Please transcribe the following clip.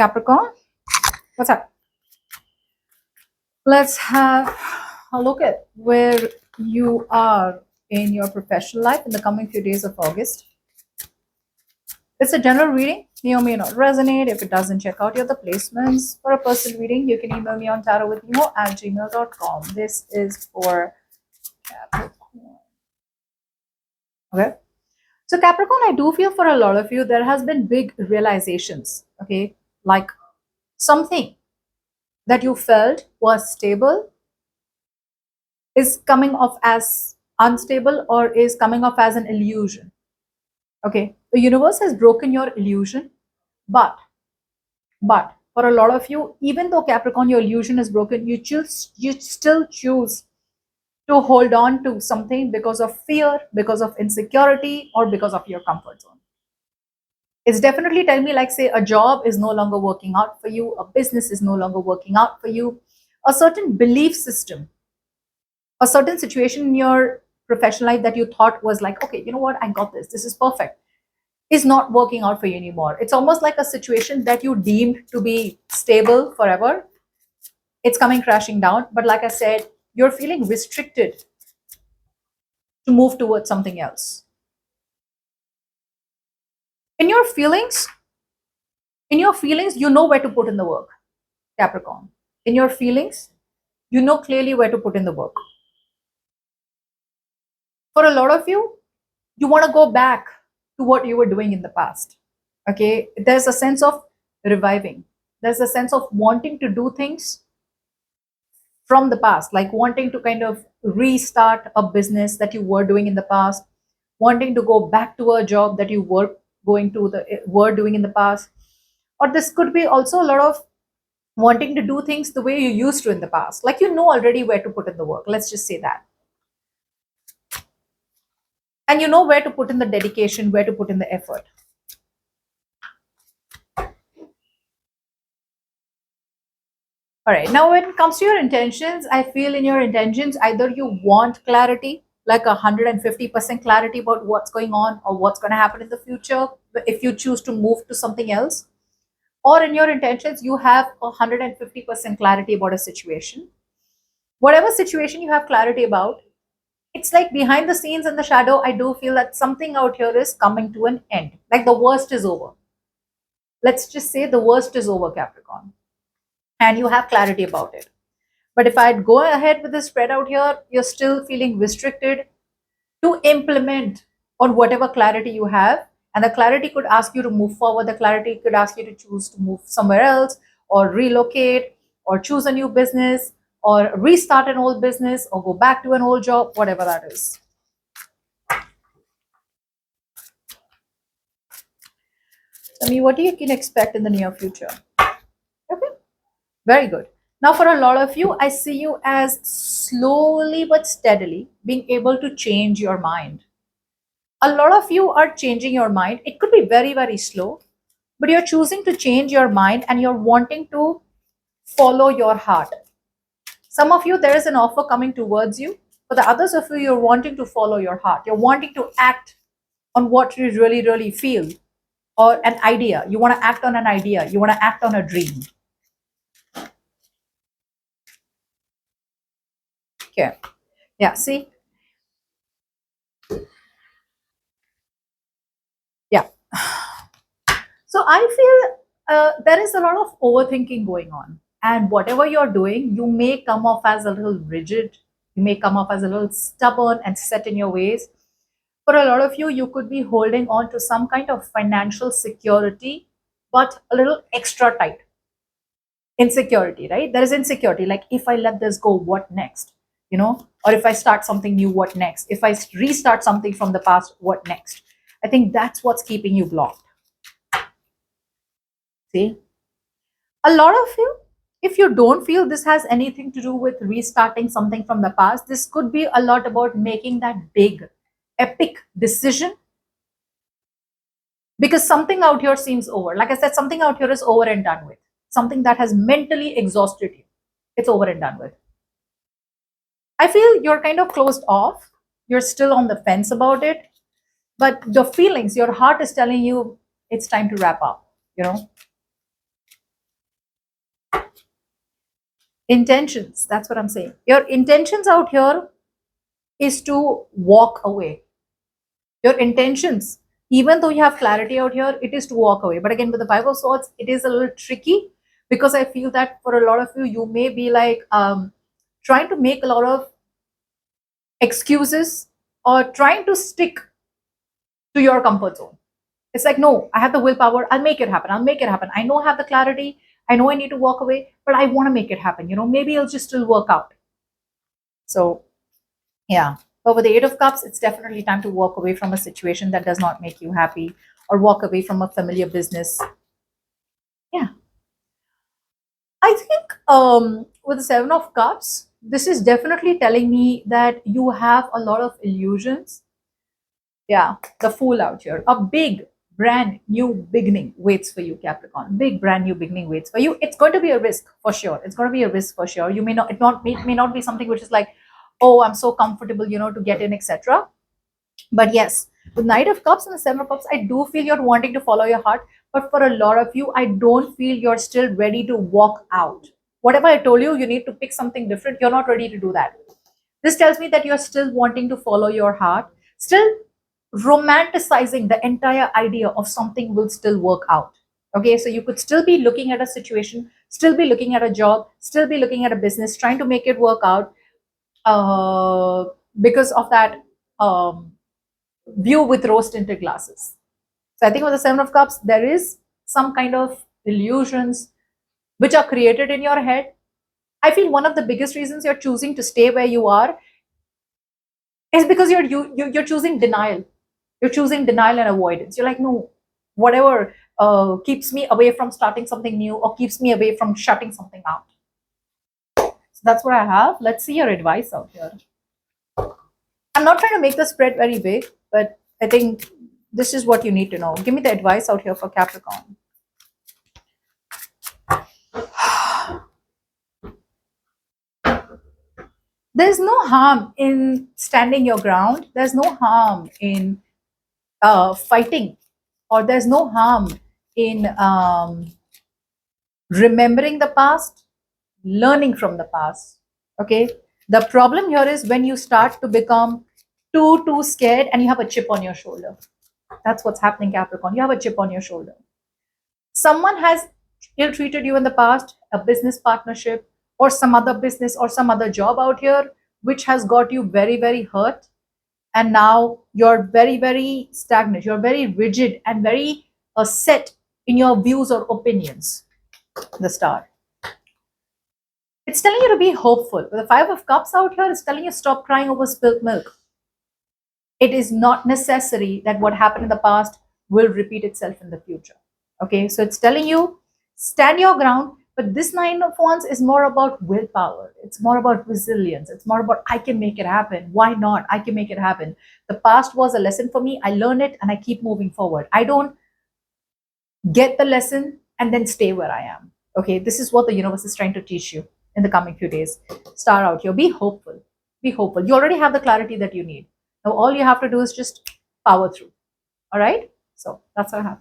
Capricorn, what's up? Let's have a look at where you are in your professional life in the coming few days of August. It's a general reading. May or may not resonate. If it doesn't, check out your other placements. For a personal reading, you can email me on tarotwithnimo@gmail.com. This is for Capricorn. Okay. So Capricorn, I do feel for a lot of you, there has been big realizations. Okay. Like something that you felt was stable is coming off as unstable or is coming off as an illusion. Okay, the universe has broken your illusion, but for a lot of you, even though Capricorn, your illusion is broken, you still choose to hold on to something because of fear, because of insecurity, or because of your comfort zone. It's definitely telling me, like, say, a job is no longer working out for you, a business is no longer working out for you, a certain belief system, a certain situation in your professional life that you thought was like, okay, you know what, I got this is perfect, is not working out for you anymore. It's almost like a situation that you deemed to be stable forever. It's coming crashing down. But like I said, you're feeling restricted to move towards something else. In your feelings, you know where to put in the work, Capricorn. In your feelings, you know clearly where to put in the work. For a lot of you, you want to go back to what you were doing in the past. Okay, there's a sense of reviving, there's a sense of wanting to do things from the past, like wanting to kind of restart a business that you were doing in the past, wanting to go back to a job that you were doing in the past. Or this could be also a lot of wanting to do things the way you used to in the past, like you know already where to put in the work, let's just say that, and you know where to put in the dedication, where to put in the effort. All right. Now, when it comes to your intentions, I feel in your intentions, either you want clarity, like 150% clarity about what's going on or what's going to happen in the future, if you choose to move to something else, or in your intentions, you have 150% clarity about a situation. Whatever situation you have clarity about, it's like behind the scenes in the shadow, I do feel that something out here is coming to an end. Like the worst is over. Let's just say the worst is over, Capricorn, and you have clarity about it. But if I'd go ahead with the spread out here, you're still feeling restricted to implement on whatever clarity you have. And the clarity could ask you to move forward. The clarity could ask you to choose to move somewhere else or relocate or choose a new business or restart an old business or go back to an old job, whatever that is. I mean, what you can expect in the near future. Okay, very good. Now, for a lot of you, I see you as slowly but steadily being able to change your mind. A lot of you are changing your mind. It could be very, very slow, but you're choosing to change your mind and you're wanting to follow your heart. Some of you, there is an offer coming towards you. For the others of you, you're wanting to follow your heart. You're wanting to act on what you really, really feel, or an idea. You want to act on an idea. You want to act on a dream. Okay. Yeah, see? Yeah. So I feel there is a lot of overthinking going on. And whatever you're doing, you may come off as a little rigid. You may come off as a little stubborn and set in your ways. For a lot of you, you could be holding on to some kind of financial security, but a little extra tight. Insecurity, right? There is insecurity. Like, if I let this go, what next? You know, or if I start something new, what next? If I restart something from the past, what next? I think that's what's keeping you blocked. See? A lot of you, if you don't feel this has anything to do with restarting something from the past, this could be a lot about making that big, epic decision, because something out here seems over. Like I said, something out here is over and done with. Something that has mentally exhausted you. It's over and done with. I feel you're kind of closed off. You're still on the fence about it. But the feelings, your heart is telling you it's time to wrap up, you know? Intentions, that's what I'm saying. Your intentions out here is to walk away. Your intentions, even though you have clarity out here, it is to walk away. But again, with the Five of Swords, it is a little tricky, because I feel that for a lot of you, you may be like trying to make a lot of excuses, or trying to stick to your comfort zone. It's like, no, I have the willpower. I'll make it happen. I'll make it happen. I know I have the clarity. I know I need to walk away, but I want to make it happen. Maybe it'll just still work out. So, yeah. But with the Eight of Cups, it's definitely time to walk away from a situation that does not make you happy, or walk away from a familiar business. Yeah. I think with the Seven of Cups, this is definitely telling me that you have a lot of illusions. Yeah, the Fool out here. A big, brand new beginning waits for you, Capricorn. Big, brand new beginning waits for you. It's going to be a risk for sure. It's going to be a risk for sure. You may not, it may not be something which is like, oh, I'm so comfortable, to get in, etc. But yes, the Knight of Cups and the Seven of Cups, I do feel you're wanting to follow your heart. But for a lot of you, I don't feel you're still ready to walk out. Whatever I told you, you need to pick something different. You're not ready to do that. This tells me that you're still wanting to follow your heart, still romanticizing the entire idea of something will still work out. Okay, so you could still be looking at a situation, still be looking at a job, still be looking at a business, trying to make it work out, uh, because of that view with rose tinted glasses. So I think with the Seven of Cups, there is some kind of illusions which are created in your head. I feel one of the biggest reasons you're choosing to stay where you are is because you're choosing denial. You're choosing denial and avoidance. You're like, no, whatever keeps me away from starting something new, or keeps me away from shutting something out. So that's what I have. Let's see your advice out here. I'm not trying to make the spread very big, but I think this is what you need to know. Give me the advice out here for Capricorn. There's no harm in standing your ground. There's no harm in fighting, or there's no harm in remembering the past, learning from the past. Okay. The problem here is when you start to become too scared and you have a chip on your shoulder. That's what's happening, Capricorn. You have a chip on your shoulder. Someone has ill treated you in the past, a business partnership, or some other business or some other job out here, which has got you very, very hurt. And now you're very, very stagnant. You're very rigid and very set in your views or opinions. The Star. It's telling you to be hopeful. The Five of Cups out here is telling you stop crying over spilt milk. It is not necessary that what happened in the past will repeat itself in the future. Okay, so it's telling you stand your ground. But this Nine of Wands is more about willpower. It's more about resilience. It's more about I can make it happen. Why not? I can make it happen. The past was a lesson for me. I learn it and I keep moving forward. I don't get the lesson and then stay where I am. Okay, this is what the universe is trying to teach you in the coming few days. Star out here. Be hopeful. Be hopeful. You already have the clarity that you need. Now all you have to do is just power through. All right. So that's what I have.